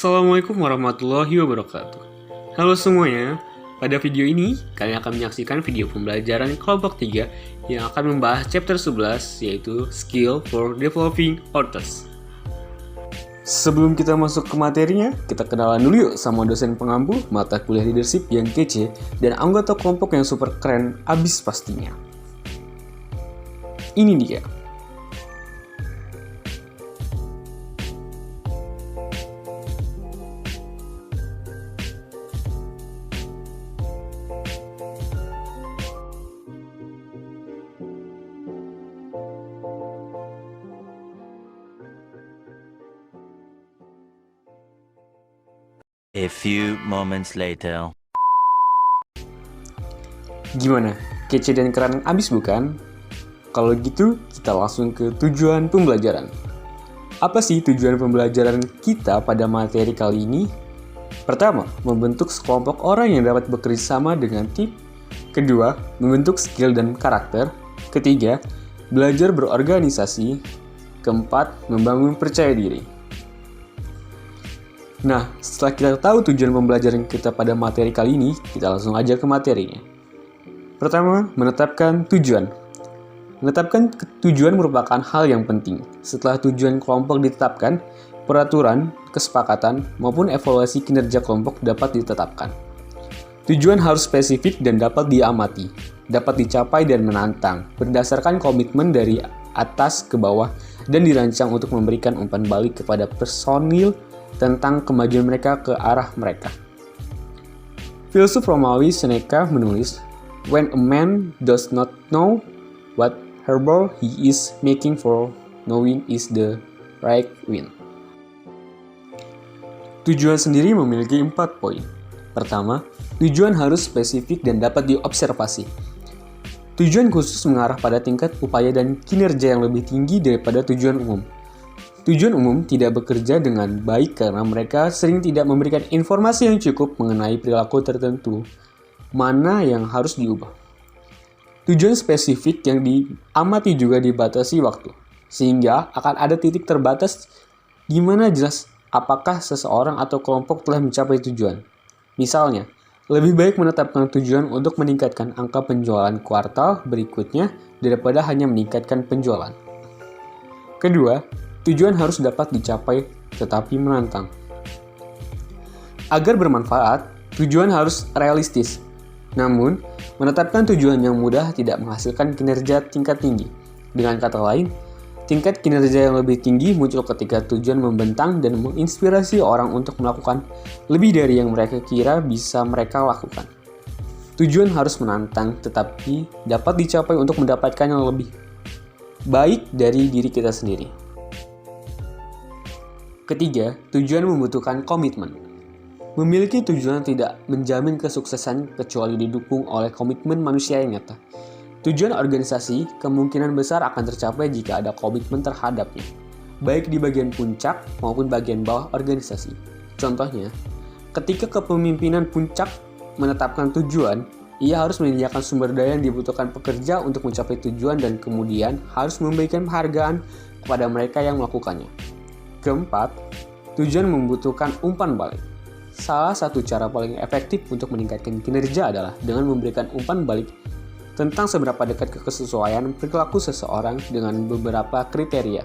Assalamualaikum warahmatullahi wabarakatuh. Halo semuanya, pada video ini kalian akan menyaksikan video pembelajaran kelompok 3 yang akan membahas chapter 11 yaitu Skill for Developing Authors. Sebelum kita masuk ke materinya, kita kenalan dulu yuk sama dosen pengampu mata kuliah leadership yang kece dan anggota kelompok yang super keren abis pastinya. Ini dia. A few moments later. Gimana? Kece dan keren abis bukan? Kalau gitu, kita langsung ke tujuan pembelajaran. Apa sih tujuan pembelajaran kita pada materi kali ini? Pertama, membentuk sekelompok orang yang dapat bekerja sama dengan tim. Kedua, membentuk skill dan karakter. Ketiga, belajar berorganisasi. Keempat, membangun percaya diri. Nah, setelah kita tahu tujuan pembelajaran kita pada materi kali ini, kita langsung aja ke materinya. Pertama, menetapkan tujuan. Menetapkan tujuan merupakan hal yang penting. Setelah tujuan kelompok ditetapkan, peraturan, kesepakatan, maupun evaluasi kinerja kelompok dapat ditetapkan. Tujuan harus spesifik dan dapat diamati, dapat dicapai dan menantang, berdasarkan komitmen dari atas ke bawah, dan dirancang untuk memberikan umpan balik kepada personil tentang kemajuan mereka ke arah mereka. Filsuf Romawi Seneca menulis, "When a man does not know what harbor he is making for, knowing is the right wind." Tujuan sendiri memiliki 4 poin. Pertama, tujuan harus spesifik dan dapat diobservasi. Tujuan khusus mengarah pada tingkat upaya dan kinerja yang lebih tinggi daripada tujuan umum. Tujuan umum tidak bekerja dengan baik karena mereka sering tidak memberikan informasi yang cukup mengenai perilaku tertentu, mana yang harus diubah. Tujuan spesifik yang diamati juga dibatasi waktu, sehingga akan ada titik terbatas di mana jelas apakah seseorang atau kelompok telah mencapai tujuan. Misalnya, lebih baik menetapkan tujuan untuk meningkatkan angka penjualan kuartal berikutnya daripada hanya meningkatkan penjualan. Kedua, tujuan harus dapat dicapai tetapi menantang. Agar bermanfaat, tujuan harus realistis. Namun, menetapkan tujuan yang mudah tidak menghasilkan kinerja tingkat tinggi. Dengan kata lain, tingkat kinerja yang lebih tinggi muncul ketika tujuan membentang dan menginspirasi orang untuk melakukan lebih dari yang mereka kira bisa mereka lakukan. Tujuan harus menantang tetapi dapat dicapai untuk mendapatkan yang lebih baik dari diri kita sendiri. Ketiga, tujuan membutuhkan komitmen. Memiliki tujuan tidak menjamin kesuksesan kecuali didukung oleh komitmen manusia yang nyata. Tujuan organisasi kemungkinan besar akan tercapai jika ada komitmen terhadapnya, baik di bagian puncak maupun bagian bawah organisasi. Contohnya, ketika kepemimpinan puncak menetapkan tujuan, ia harus menyediakan sumber daya yang dibutuhkan pekerja untuk mencapai tujuan dan kemudian harus memberikan penghargaan kepada mereka yang melakukannya. Keempat, tujuan membutuhkan umpan balik. Salah satu cara paling efektif untuk meningkatkan kinerja adalah dengan memberikan umpan balik tentang seberapa dekat kesesuaian perilaku seseorang dengan beberapa kriteria.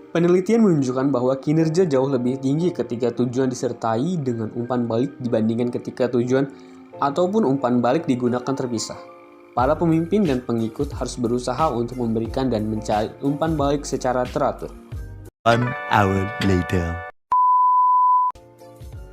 Penelitian menunjukkan bahwa kinerja jauh lebih tinggi ketika tujuan disertai dengan umpan balik dibandingkan ketika tujuan ataupun umpan balik digunakan terpisah. Para pemimpin dan pengikut harus berusaha untuk memberikan dan mencari umpan balik secara teratur. 1 hour later.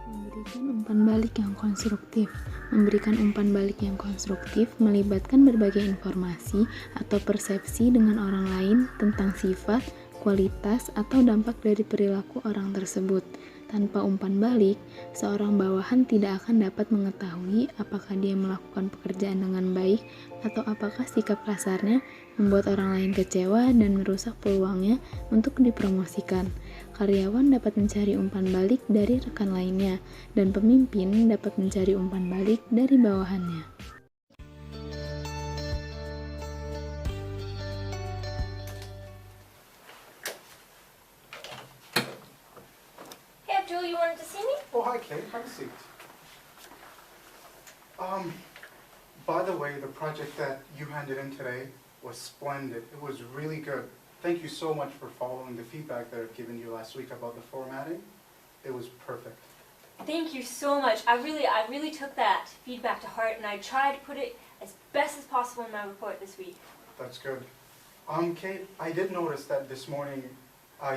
Memberikan umpan balik yang konstruktif. Memberikan umpan balik yang konstruktif melibatkan berbagai informasi atau persepsi dengan orang lain tentang sifat, kualitas, atau dampak dari perilaku orang tersebut. Tanpa umpan balik, seorang bawahan tidak akan dapat mengetahui apakah dia melakukan pekerjaan dengan baik atau apakah sikap kasarnya membuat orang lain kecewa dan merusak peluangnya untuk dipromosikan. Karyawan dapat mencari umpan balik dari rekan lainnya, dan pemimpin dapat mencari umpan balik dari bawahannya. Joel, you wanted to see me? Oh, hi, Kate. Have a seat. By the way, the project that you handed in today was splendid. It was really good. Thank you so much for following the feedback that I've given you last week about the formatting. It was perfect. Thank you so much. I really took that feedback to heart, and I tried to put it as best as possible in my report this week. That's good. Kate, I did notice that this morning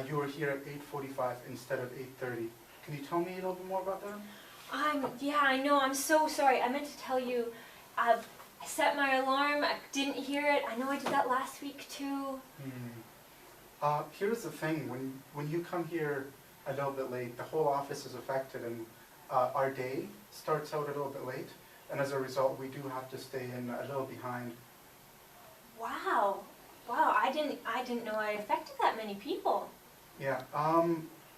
you were here at 8:45 instead of 8:30. Can you tell me a little bit more about that? Yeah, I know. I'm so sorry. I meant to tell you. I set my alarm. I didn't hear it. I know I did that last week too. Here's the thing. When you come here a little bit late, the whole office is affected, and our day starts out a little bit late, and as a result, we do have to stay in a little behind. Wow. I didn't know I affected that many people. Yeah.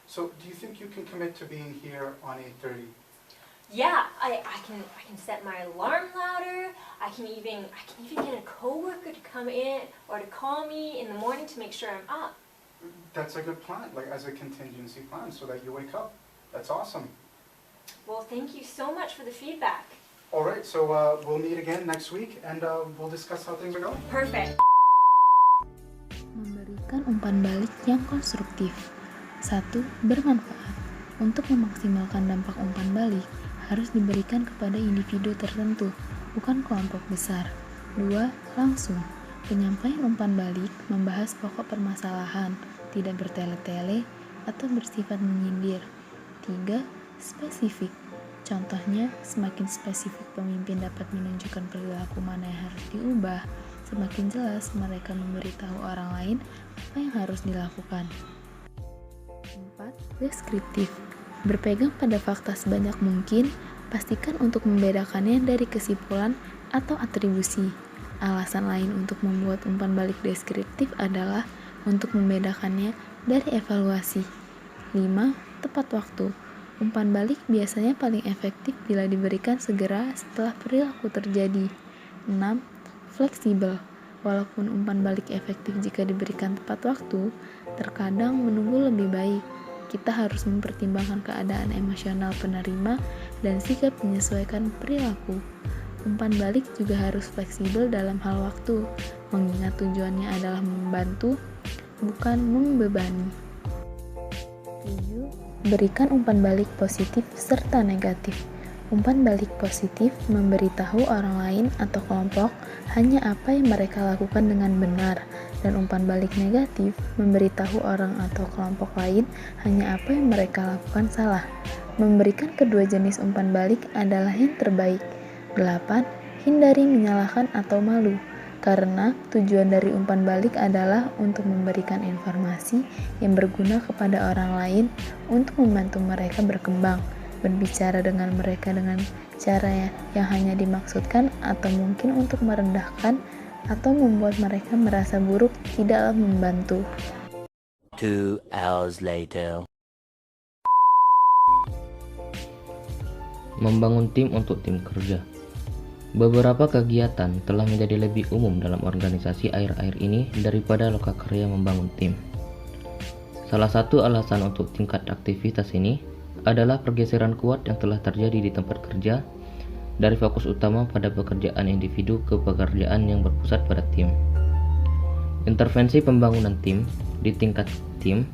So do you think you can commit to being here on 8:30? Yeah, I can set my alarm louder. I can even get a coworker to come in or to call me in the morning to make sure I'm up. That's a good plan, like as a contingency plan, so that you wake up. That's awesome. Well, thank you so much for the feedback. All right, so we'll meet again next week, and we'll discuss how things are going. Perfect. Memberikan umpan balik yang konstruktif. 1. Bermanfaat. Untuk memaksimalkan dampak umpan balik, harus diberikan kepada individu tertentu, bukan kelompok besar. 2. Langsung. Penyampaian umpan balik membahas pokok permasalahan, tidak bertele-tele atau bersifat menyindir. 3. Spesifik. Contohnya, semakin spesifik pemimpin dapat menunjukkan perilaku mana yang harus diubah, semakin jelas mereka memberitahu orang lain apa yang harus dilakukan. 4. Deskriptif. Berpegang pada fakta sebanyak mungkin, pastikan untuk membedakannya dari kesimpulan atau atribusi. Alasan lain untuk membuat umpan balik deskriptif adalah untuk membedakannya dari evaluasi. 5. Tepat waktu. Umpan balik biasanya paling efektif bila diberikan segera setelah perilaku terjadi. 6. Fleksibel. Walaupun umpan balik efektif jika diberikan tepat waktu, terkadang menunggu lebih baik. Kita harus mempertimbangkan keadaan emosional penerima dan sikap menyesuaikan perilaku. Umpan balik juga harus fleksibel dalam hal waktu, mengingat tujuannya adalah membantu, bukan membebani. 7. Berikan umpan balik positif serta negatif. Umpan balik positif memberitahu orang lain atau kelompok hanya apa yang mereka lakukan dengan benar, dan umpan balik negatif memberitahu orang atau kelompok lain hanya apa yang mereka lakukan salah. Memberikan kedua jenis umpan balik adalah yang terbaik. 8. Hindari menyalahkan atau malu, karena tujuan dari umpan balik adalah untuk memberikan informasi yang berguna kepada orang lain untuk membantu mereka berkembang. Berbicara dengan mereka dengan cara yang hanya dimaksudkan atau mungkin untuk merendahkan atau membuat mereka merasa buruk tidaklah membantu. 2 hours later. Membangun tim untuk tim kerja. Beberapa kegiatan telah menjadi lebih umum dalam organisasi akhir-akhir ini daripada lokakarya membangun tim. Salah satu alasan untuk tingkat aktivitas ini adalah pergeseran kuat yang telah terjadi di tempat kerja dari fokus utama pada pekerjaan individu ke pekerjaan yang berpusat pada tim. Intervensi pembangunan tim di tingkat tim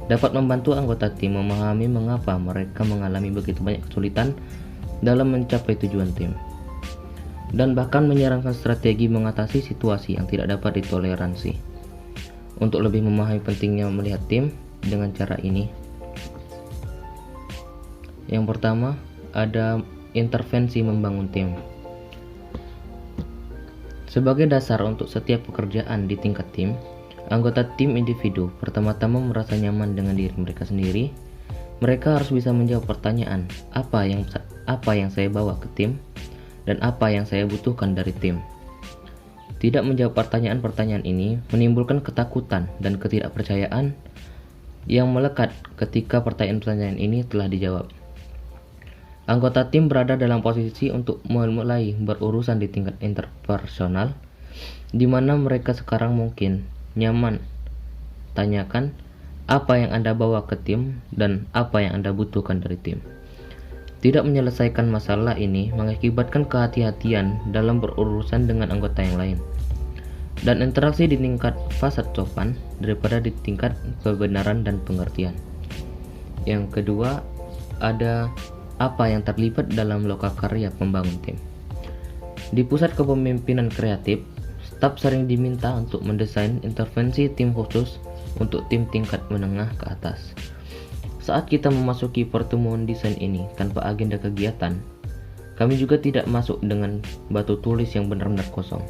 dapat membantu anggota tim memahami mengapa mereka mengalami begitu banyak kesulitan dalam mencapai tujuan tim, dan bahkan menyarankan strategi mengatasi situasi yang tidak dapat ditoleransi. Untuk lebih memahami pentingnya melihat tim dengan cara ini, yang pertama, ada intervensi membangun tim. Sebagai dasar untuk setiap pekerjaan di tingkat tim, anggota tim individu pertama-tama merasa nyaman dengan diri mereka sendiri. Mereka harus bisa menjawab pertanyaan, apa yang saya bawa ke tim, dan apa yang saya butuhkan dari tim. Tidak menjawab pertanyaan-pertanyaan ini menimbulkan ketakutan dan ketidakpercayaan yang melekat ketika pertanyaan-pertanyaan ini telah dijawab. Anggota tim berada dalam posisi untuk mulai berurusan di tingkat interpersonal, di mana mereka sekarang mungkin nyaman tanyakan apa yang Anda bawa ke tim dan apa yang Anda butuhkan dari tim. Tidak menyelesaikan masalah ini mengakibatkan kehati-hatian dalam berurusan dengan anggota yang lain, dan interaksi di tingkat fasad sopan daripada di tingkat kebenaran dan pengertian. Yang kedua, ada apa yang terlibat dalam lokakarya pembangun tim. Di pusat kepemimpinan kreatif, staf sering diminta untuk mendesain intervensi tim khusus untuk tim tingkat menengah ke atas. Saat kita memasuki pertemuan desain ini tanpa agenda kegiatan, kami juga tidak masuk dengan batu tulis yang benar-benar kosong.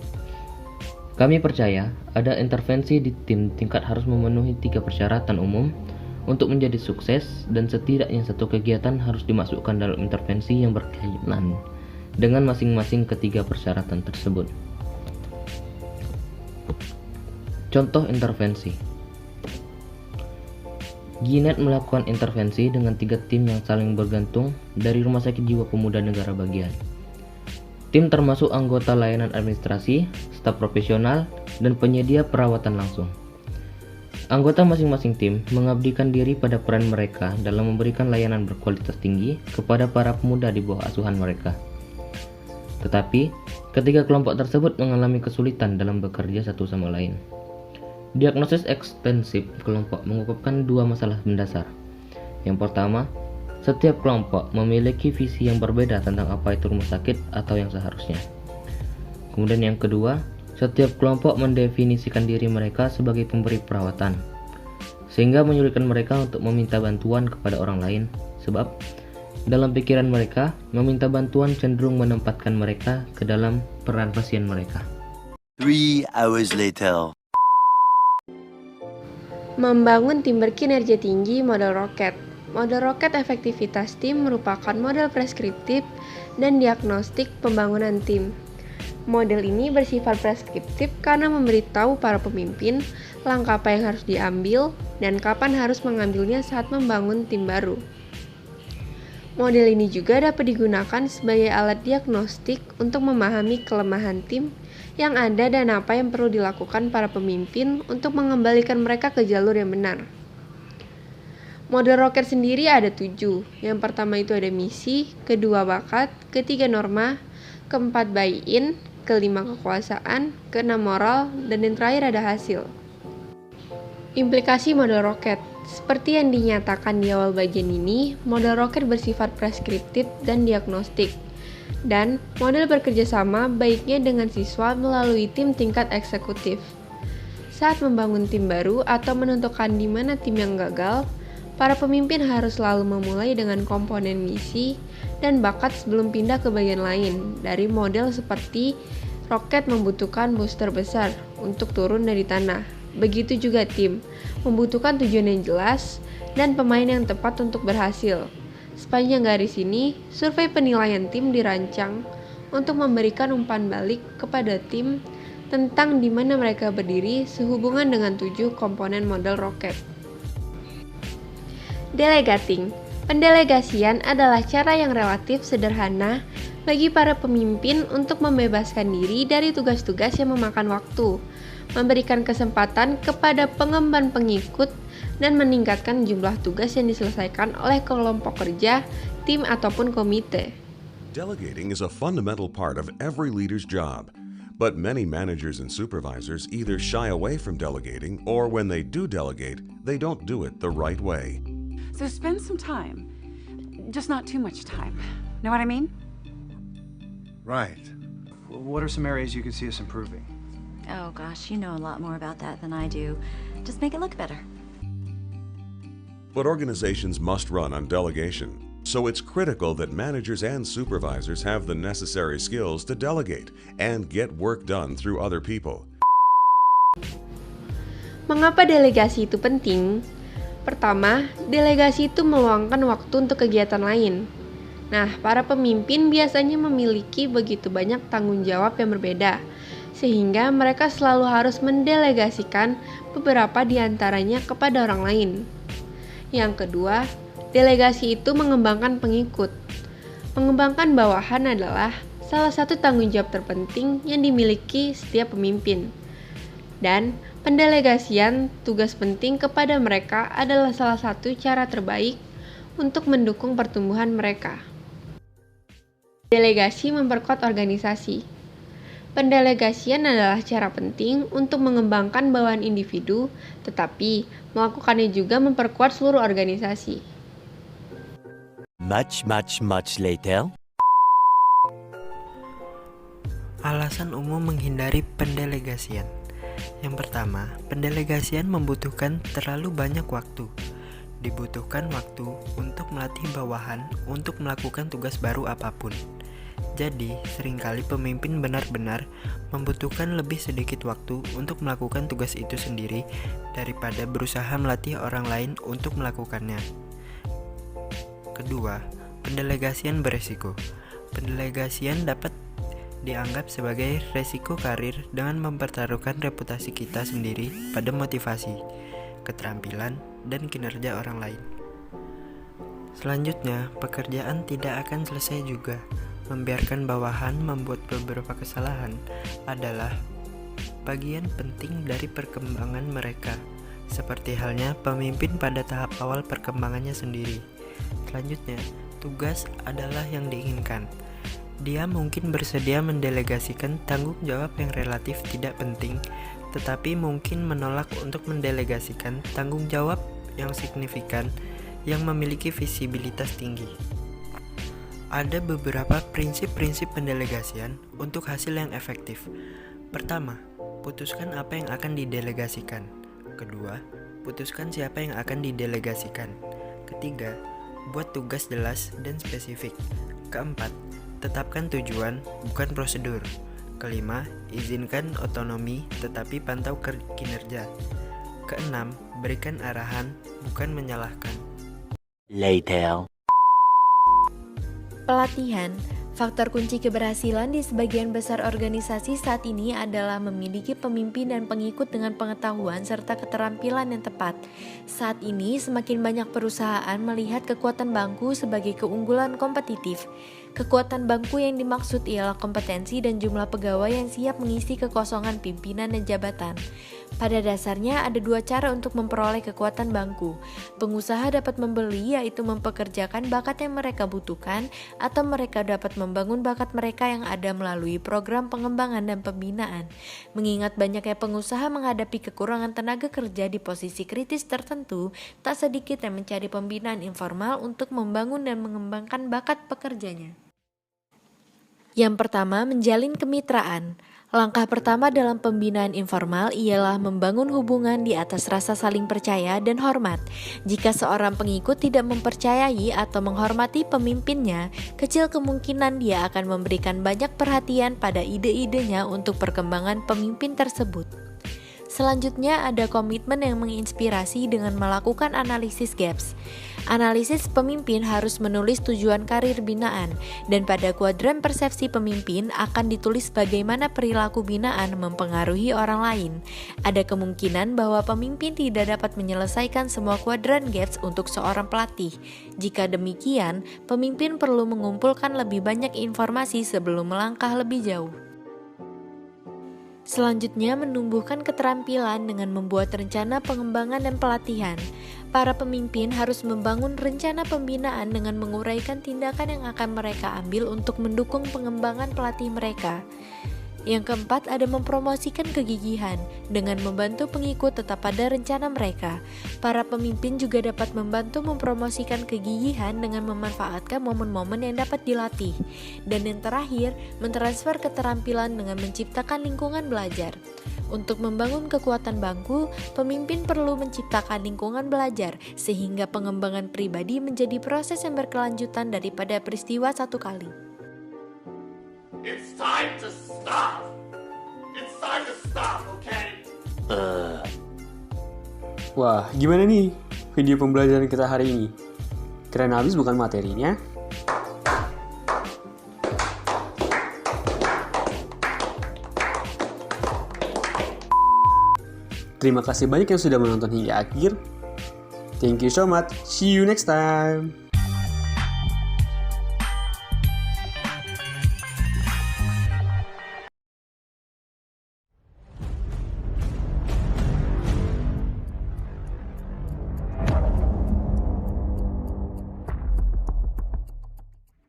Kami percaya ada intervensi di tim tingkat harus memenuhi 3 persyaratan umum untuk menjadi sukses, dan setidaknya 1 kegiatan harus dimasukkan dalam intervensi yang berkaitan dengan masing-masing ketiga persyaratan tersebut. Contoh intervensi. Ginet melakukan intervensi dengan 3 tim yang saling bergantung dari Rumah Sakit Jiwa Pemuda Negara Bagian. Tim termasuk anggota layanan administrasi, staf profesional, dan penyedia perawatan langsung. Anggota masing-masing tim mengabdikan diri pada peran mereka dalam memberikan layanan berkualitas tinggi kepada para pemuda di bawah asuhan mereka. Tetapi, ketika kelompok tersebut mengalami kesulitan dalam bekerja satu sama lain, diagnosis ekstensif kelompok mengungkapkan 2 masalah mendasar. Yang pertama, setiap kelompok memiliki visi yang berbeda tentang apa itu rumah sakit atau yang seharusnya. Kemudian yang kedua, setiap kelompok mendefinisikan diri mereka sebagai pemberi perawatan, sehingga menyulitkan mereka untuk meminta bantuan kepada orang lain, sebab dalam pikiran mereka, meminta bantuan cenderung menempatkan mereka ke dalam peran pasien mereka. 3 hours later. Membangun tim berkinerja tinggi model roket. Model roket efektivitas tim merupakan model preskriptif dan diagnostik pembangunan tim. Model ini bersifat preskriptif karena memberitahu para pemimpin langkah apa yang harus diambil dan kapan harus mengambilnya saat membangun tim baru. Model ini juga dapat digunakan sebagai alat diagnostik untuk memahami kelemahan tim yang ada dan apa yang perlu dilakukan para pemimpin untuk mengembalikan mereka ke jalur yang benar. Model roket sendiri ada 7. Yang pertama itu ada misi, kedua bakat, ketiga norma, keempat buy-in, kelima kekuasaan, keenam moral, dan yang terakhir ada hasil. Implikasi model roket. Seperti yang dinyatakan di awal bagian ini, model roket bersifat preskriptif dan diagnostik. Dan model bekerja sama baiknya dengan siswa melalui tim tingkat eksekutif. Saat membangun tim baru atau menentukan di mana tim yang gagal, para pemimpin harus selalu memulai dengan komponen misi dan bakat sebelum pindah ke bagian lain. Dari model seperti roket membutuhkan booster besar untuk turun dari tanah. Begitu juga tim, membutuhkan tujuan yang jelas dan pemain yang tepat untuk berhasil. Sepanjang garis ini, survei penilaian tim dirancang untuk memberikan umpan balik kepada tim tentang di mana mereka berdiri sehubungan dengan 7 komponen model roket. Delegating. Pendelegasian adalah cara yang relatif sederhana bagi para pemimpin untuk membebaskan diri dari tugas-tugas yang memakan waktu, memberikan kesempatan kepada pengemban pengikut, dan meningkatkan jumlah tugas yang diselesaikan oleh kelompok kerja, tim, ataupun komite. Delegating is a fundamental part of every leader's job, but many managers and supervisors either shy away from delegating, or when they do delegate, they don't do it the right way. So spend some time, just not too much time. Know what I mean? Right. What are some areas you could see us improving? Oh gosh, you know a lot more about that than I do. Just make it look better. But organizations must run on delegation, so it's critical that managers and supervisors have the necessary skills to delegate and get work done through other people. Mengapa delegasi itu penting? Pertama, delegasi itu meluangkan waktu untuk kegiatan lain. Nah, para pemimpin biasanya memiliki begitu banyak tanggung jawab yang berbeda, sehingga mereka selalu harus mendelegasikan beberapa di antaranya kepada orang lain. Yang kedua, delegasi itu mengembangkan pengikut. Mengembangkan bawahan adalah salah satu tanggung jawab terpenting yang dimiliki setiap pemimpin. Dan pendelegasian tugas penting kepada mereka adalah salah satu cara terbaik untuk mendukung pertumbuhan mereka. Delegasi memperkuat organisasi. Pendelegasian adalah cara penting untuk mengembangkan bawaan individu, tetapi melakukannya juga memperkuat seluruh organisasi. Much later. Alasan umum menghindari pendelegasian. Yang pertama, pendelegasian membutuhkan terlalu banyak waktu. Dibutuhkan waktu untuk melatih bawahan untuk melakukan tugas baru apapun. Jadi, seringkali pemimpin benar-benar membutuhkan lebih sedikit waktu untuk melakukan tugas itu sendiri daripada berusaha melatih orang lain untuk melakukannya. Kedua, pendelegasian beresiko. Pendelegasian dapat dianggap sebagai resiko karir dengan mempertaruhkan reputasi kita sendiri pada motivasi, keterampilan, dan kinerja orang lain. Selanjutnya, pekerjaan tidak akan selesai juga. Membiarkan bawahan membuat beberapa kesalahan adalah bagian penting dari perkembangan mereka, seperti halnya pemimpin pada tahap awal perkembangannya sendiri. Selanjutnya, tugas adalah yang diinginkan. Dia mungkin bersedia mendelegasikan tanggung jawab yang relatif tidak penting, tetapi mungkin menolak untuk mendelegasikan tanggung jawab yang signifikan yang memiliki visibilitas tinggi. Ada beberapa prinsip-prinsip pendelegasian untuk hasil yang efektif. Pertama, putuskan apa yang akan didelegasikan. Kedua, putuskan siapa yang akan didelegasikan. Ketiga, buat tugas jelas dan spesifik. Keempat, tetapkan tujuan, bukan prosedur. Kelima, izinkan otonomi tetapi pantau kinerja. Keenam, berikan arahan, bukan menyalahkan. Later. Pelatihan. Faktor kunci keberhasilan di sebagian besar organisasi saat ini adalah memiliki pemimpin dan pengikut dengan pengetahuan serta keterampilan yang tepat. Saat ini, semakin banyak perusahaan melihat kekuatan bangku sebagai keunggulan kompetitif. Kekuatan bangku yang dimaksud ialah kompetensi dan jumlah pegawai yang siap mengisi kekosongan pimpinan dan jabatan. Pada dasarnya ada dua cara untuk memperoleh kekuatan bangku. Pengusaha dapat membeli, yaitu mempekerjakan bakat yang mereka butuhkan, atau mereka dapat membangun bakat mereka yang ada melalui program pengembangan dan pembinaan. Mengingat banyaknya pengusaha menghadapi kekurangan tenaga kerja di posisi kritis tertentu, tak sedikit yang mencari pembinaan informal untuk membangun dan mengembangkan bakat pekerjanya. Yang pertama, menjalin kemitraan. Langkah pertama dalam pembinaan informal ialah membangun hubungan di atas rasa saling percaya dan hormat. Jika seorang pengikut tidak mempercayai atau menghormati pemimpinnya, kecil kemungkinan dia akan memberikan banyak perhatian pada ide-idenya untuk perkembangan pemimpin tersebut. Selanjutnya ada komitmen yang menginspirasi dengan melakukan analisis gaps. Analisis pemimpin harus menulis tujuan karir binaan, dan pada kuadran persepsi pemimpin akan ditulis bagaimana perilaku binaan mempengaruhi orang lain. Ada kemungkinan bahwa pemimpin tidak dapat menyelesaikan semua kuadran gaps untuk seorang pelatih. Jika demikian, pemimpin perlu mengumpulkan lebih banyak informasi sebelum melangkah lebih jauh. Selanjutnya, menumbuhkan keterampilan dengan membuat rencana pengembangan dan pelatihan. Para pemimpin harus membangun rencana pembinaan dengan menguraikan tindakan yang akan mereka ambil untuk mendukung pengembangan pelatih mereka. Yang keempat, ada mempromosikan kegigihan dengan membantu pengikut tetap pada rencana mereka. Para pemimpin juga dapat membantu mempromosikan kegigihan dengan memanfaatkan momen-momen yang dapat dilatih. Dan yang terakhir, mentransfer keterampilan dengan menciptakan lingkungan belajar. Untuk membangun kekuatan bangku, pemimpin perlu menciptakan lingkungan belajar sehingga pengembangan pribadi menjadi proses yang berkelanjutan daripada peristiwa satu kali. It's time to stop. It's time to stop, okay? Wah, gimana nih video pembelajaran kita hari ini? Keren habis bukan materinya? Terima kasih banyak yang sudah menonton hingga akhir. Thank you so much. See you next time.